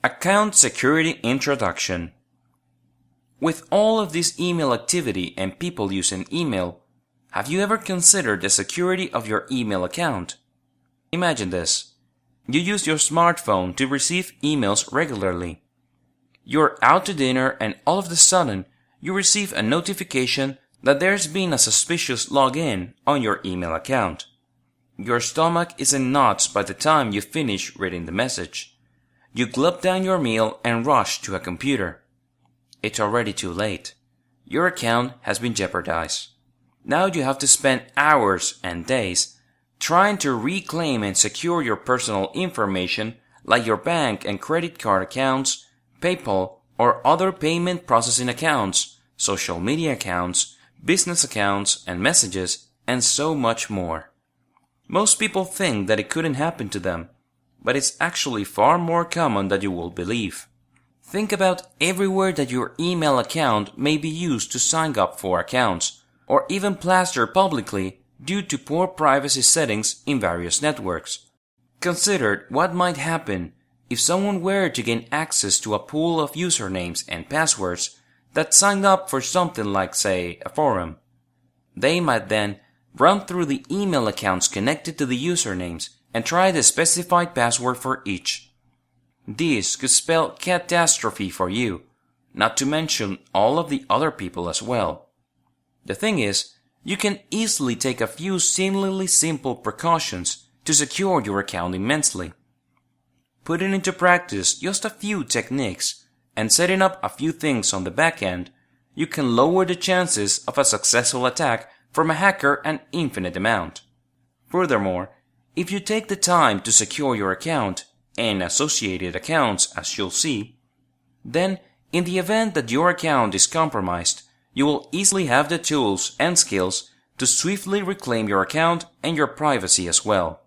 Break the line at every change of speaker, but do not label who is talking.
Account Security Introduction. With all of this email activity and people using email, have you ever considered the security of your email account? Imagine this. You use your smartphone to receive emails regularly. You're out to dinner and all of a sudden, you receive a notification that there's been a suspicious login on your email account. Your stomach is in knots by the time you finish reading the message. You gulp down your meal and rush to a computer. It's already too late. Your account has been jeopardized. Now you have to spend hours and days trying to reclaim and secure your personal information like your bank and credit card accounts, PayPal, or other payment processing accounts, social media accounts, business accounts and messages, and so much more. Most people think that it couldn't happen to them, but it's actually far more common than you will believe. Think about everywhere that your email account may be used to sign up for accounts, or even plastered publicly due to poor privacy settings in various networks. Consider what might happen if someone were to gain access to a pool of usernames and passwords that signed up for something like, say, a forum. They might then run through the email accounts connected to the usernames and try the specified password for each. This could spell catastrophe for you, not to mention all of the other people as well. The thing is, you can easily take a few seemingly simple precautions to secure your account immensely. Putting into practice just a few techniques and setting up a few things on the back end, you can lower the chances of a successful attack from a hacker an infinite amount. Furthermore, if you take the time to secure your account and associated accounts, as you'll see, then in the event that your account is compromised, you will easily have the tools and skills to swiftly reclaim your account and your privacy as well.